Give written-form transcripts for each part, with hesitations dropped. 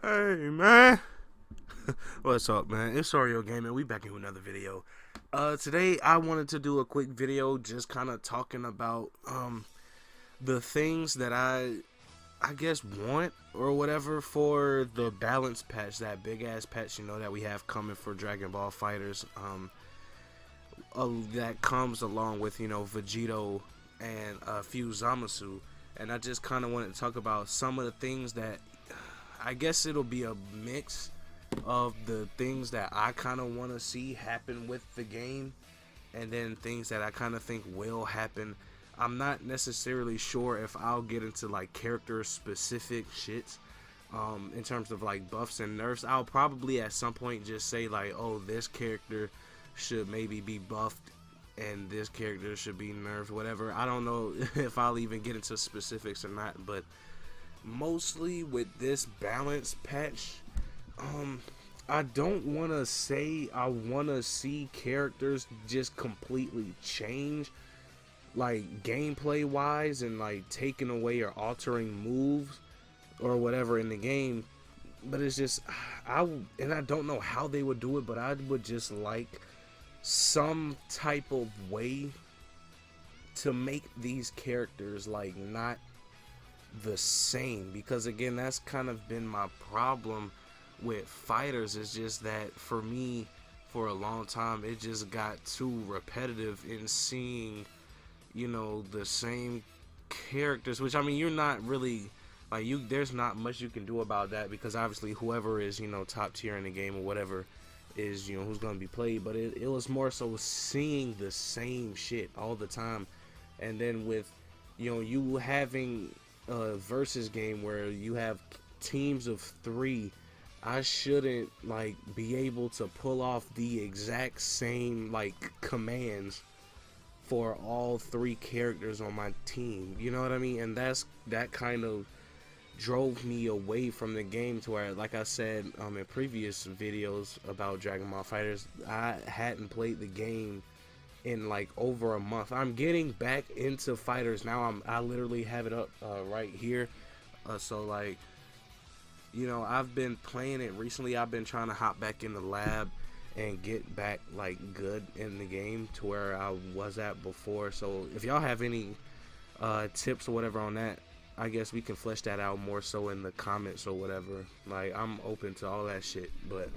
Hey man, what's up, man? It's Oreo Gaming. We back in with another video. Today I wanted to do a quick video, just kind of talking about the things that I guess want or whatever for the balance patch, that big ass patch, that we have coming for Dragon Ball Fighterz. That comes along with Vegito and a few Zamasu, and I just kind of wanted to talk about some of the things that I guess it'll be a mix of the things that I kind of want to see happen with the game, and then things that I kind of think will happen. I'm not necessarily sure if I'll get into like character specific shits in terms of like buffs and nerfs. I'll probably at some point just say like, oh, this character should maybe be buffed and this character should be nerfed, whatever. I don't know if I'll even get into specifics or not, but mostly with this balance patch, I don't want to say I want to see characters just completely change, like gameplay wise, and like taking away or altering moves or whatever in the game. But it's just I don't know how they would do it, but I would just like some type of way to make these characters like not the same, because again, that's kind of been my problem with fighters. Is just that for me, for a long time, it just got too repetitive in seeing the same characters, which I mean, you're not really like, there's not much you can do about that, because obviously whoever is top tier in the game or whatever is who's going to be played. But it was more so seeing the same shit all the time, and then with you having a versus game where you have teams of 3, I shouldn't like be able to pull off the exact same like commands for all 3 characters on my team. You know what I mean? And that kind of drove me away from the game, to where, like I said in previous videos about Dragon Ball Fighterz, I hadn't played the game in like over a month. I'm getting back into fighters now. I literally have it up right here. So like, I've been playing it recently. I've been trying to hop back in the lab and get back like good in the game to where I was at before. So if y'all have any tips or whatever on that, I guess we can flesh that out more so in the comments or whatever. Like, I'm open to all that shit. But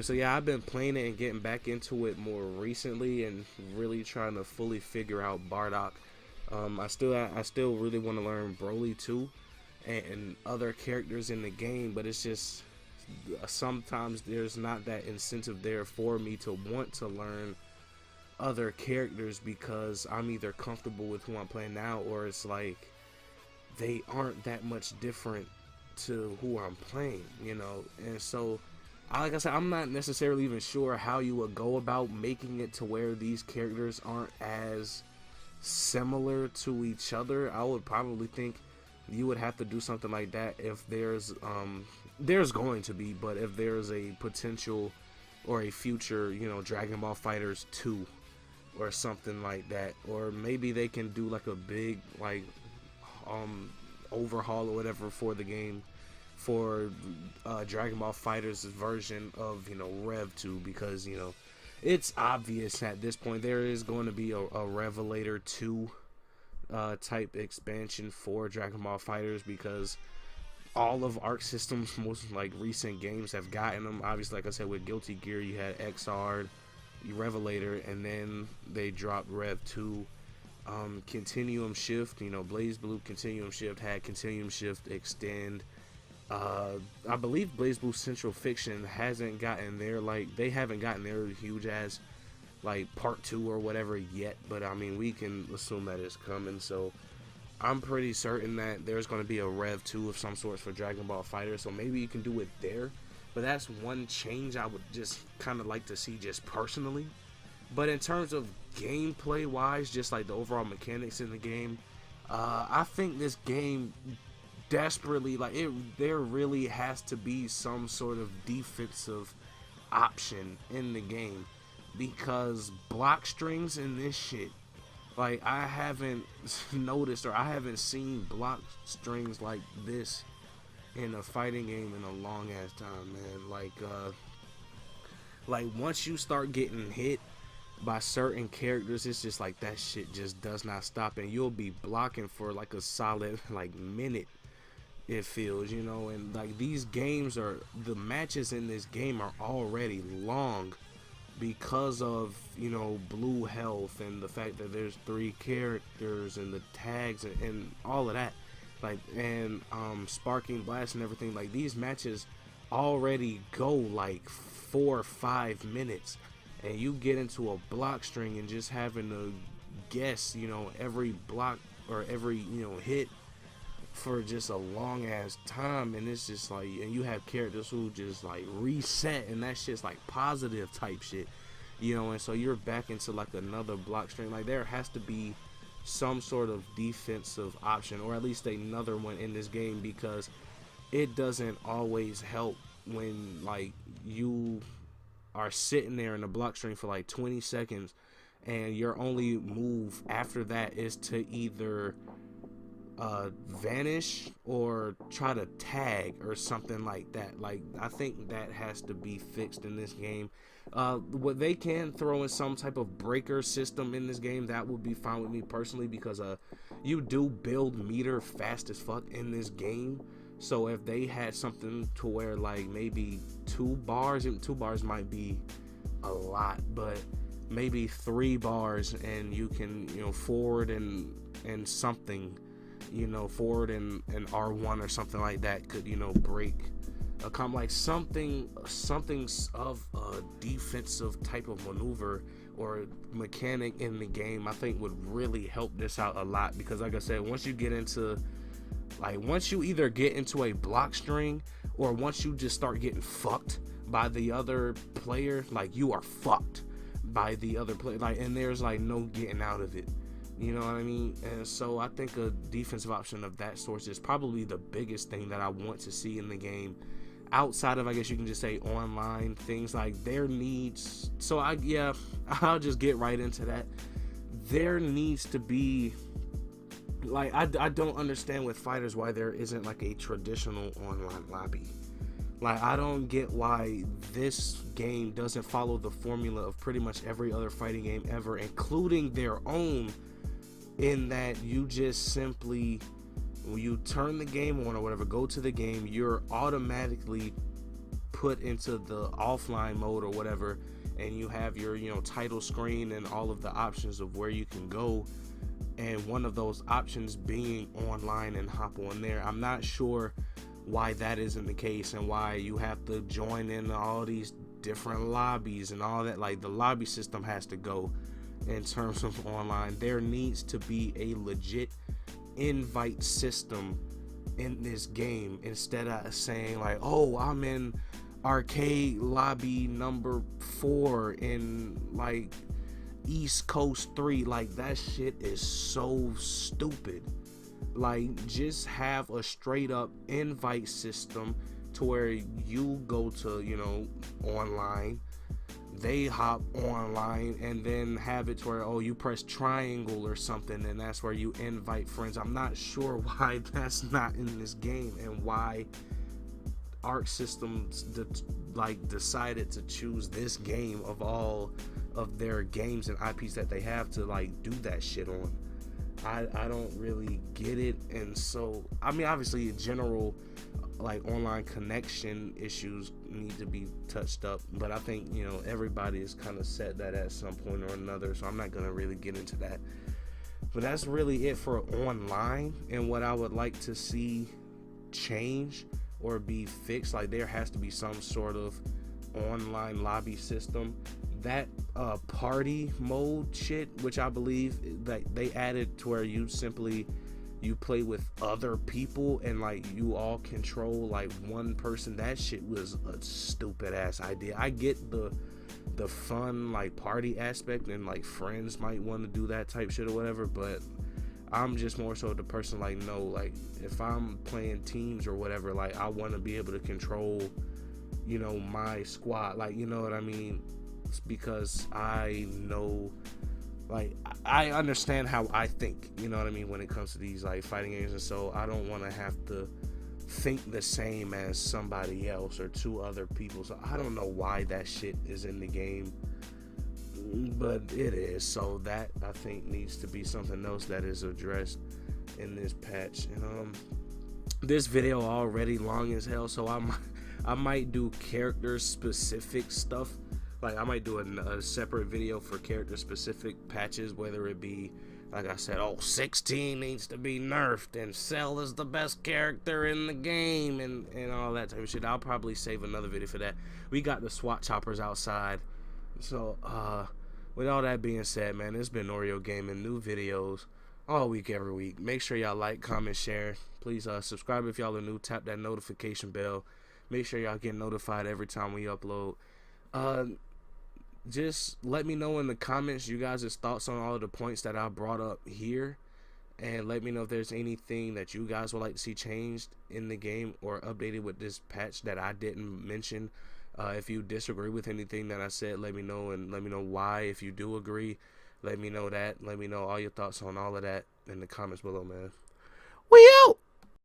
so yeah, I've been playing it and getting back into it more recently, and really trying to fully figure out Bardock. I still really want to learn Broly too, and other characters in the game, but it's just sometimes there's not that incentive there for me to want to learn other characters, because I'm either comfortable with who I'm playing now, or it's like they aren't that much different to who I'm playing, and so like I said, I'm not necessarily even sure how you would go about making it to where these characters aren't as similar to each other. I would probably think you would have to do something like that if there's going to be, but if there's a potential or a future, Dragon Ball Fighterz 2 or something like that, or maybe they can do like a big like overhaul or whatever for the game, for Dragon Ball Fighterz version of Rev 2, because it's obvious at this point there is going to be a Revelator 2 type expansion for Dragon Ball Fighterz, because all of Arc System's most like recent games have gotten them. Obviously, like I said, with Guilty Gear you had XR, Revelator, and then they dropped Rev 2. Continuum Shift, Blaze Blue Continuum Shift had Continuum Shift Extend. I believe Blaze Blue Central Fiction hasn't gotten their they haven't gotten their huge ass like part 2 or whatever yet, but I mean, we can assume that it's coming. So I'm pretty certain that there's going to be a Rev 2 of some sort for Dragon Ball Fighter, so maybe you can do it there. But that's one change I would just kind of like to see, just personally. But in terms of gameplay wise, just like the overall mechanics in the game, I think this game desperately, like, there really has to be some sort of defensive option in the game, because block strings in this shit, like, I haven't noticed, or I haven't seen block strings like this in a fighting game in a long ass time, man. Like once you start getting hit by certain characters, it's just like that shit just does not stop, and you'll be blocking for like a solid like minute, it feels, you know. And like these games are, the matches in this game are already long because of, you know, blue health and the fact that there's 3 characters and the tags and all of that, like, and sparking blast and everything. Like these matches already go like 4 or 5 minutes, and you get into a block string and just having to guess, you know, every block or every, you know, hit for just a long ass time. And it's just like, and you have characters who just like reset, and that shit's like positive type shit, you know. And so you're back into like another block string. Like there has to be some sort of defensive option, or at least another one in this game, because it doesn't always help when like you are sitting there in the block string for like 20 seconds and your only move after that is to either vanish or try to tag or something like that. Like I think that has to be fixed in this game. What they can throw in some type of breaker system in this game, that would be fine with me personally, because you do build meter fast as fuck in this game. So if they had something to where like maybe 2 bars, and 2 bars might be a lot, but maybe 3 bars, and you can, you know, forward and something, you know, forward and R1 or something like that could, you know, break a like something of a defensive type of maneuver or mechanic in the game, I think would really help this out a lot. Because like I said, once you get into like, once you either get into a block string or once you just start getting fucked by the other player, like you are fucked by the other player, like, and there's like no getting out of it, you know what I mean? And so I think a defensive option of that sort is probably the biggest thing that I want to see in the game, outside of, I guess you can just say, online things. Like there needs, so I'll just get right into that. There needs to be, like, I don't understand with Fighterz why there isn't like a traditional online lobby. Like I don't get why this game doesn't follow the formula of pretty much every other fighting game ever, including their own, in that you just simply, when you turn the game on or whatever, go to the game, you're automatically put into the offline mode or whatever, and you have your, you know, title screen and all of the options of where you can go, and one of those options being online and hop on there. I'm not sure why that isn't the case, and why you have to join in all these different lobbies and all that. Like the lobby system has to go in terms of online. There needs to be a legit invite system in this game, instead of saying like, oh, I'm in arcade lobby number 4 in like East Coast 3. Like that shit is so stupid. Like just have a straight up invite system to where you go to, you know, online, they hop online, and then have it to where, oh, you press triangle or something, and that's where you invite friends. I'm not sure why that's not in this game, and why Arc Systems decided to choose this game of all of their games and IPs that they have to like do that shit on. I don't really get it. And so, I mean, obviously in general, like online connection issues need to be touched up, but I think, you know, everybody has kind of said that at some point or another, so I'm not gonna really get into that. But that's really it for online, and what I would like to see change or be fixed. Like there has to be some sort of online lobby system. That party mode shit, which I believe that they added to where you play with other people and like you all control like one person. That shit was a stupid ass idea. I get the fun like party aspect, and like friends might want to do that type shit or whatever, but I'm just more so the person like, no, like if I'm playing teams or whatever, like I want to be able to control, you know, my squad, like, you know what I mean? It's because I know, like, I understand how I think, you know what I mean, when it comes to these like fighting games, and so I don't want to have to think the same as somebody else or two other people. So I don't know why that shit is in the game, but it is. So that, I think, needs to be something else that is addressed in this patch. And this video already long as hell, so I might do character specific stuff. Like I might do a separate video for character specific patches, whether it be, like I said, 16 needs to be nerfed and Cell is the best character in the game, and all that type of shit. I'll probably save another video for that. We got the SWAT choppers outside. So with all that being said, man, it's been Oreo Gaming. New videos all week, every week. Make sure y'all like, comment, share. Please subscribe if y'all are new. Tap that notification bell. Make sure y'all get notified every time we upload. Just let me know in the comments you guys' thoughts on all of the points that I brought up here, and let me know if there's anything that you guys would like to see changed in the game or updated with this patch that I didn't mention. If you disagree with anything that I said, let me know, and let me know why. If you do agree, let me know that. Let me know all your thoughts on all of that in the comments below, man. We out!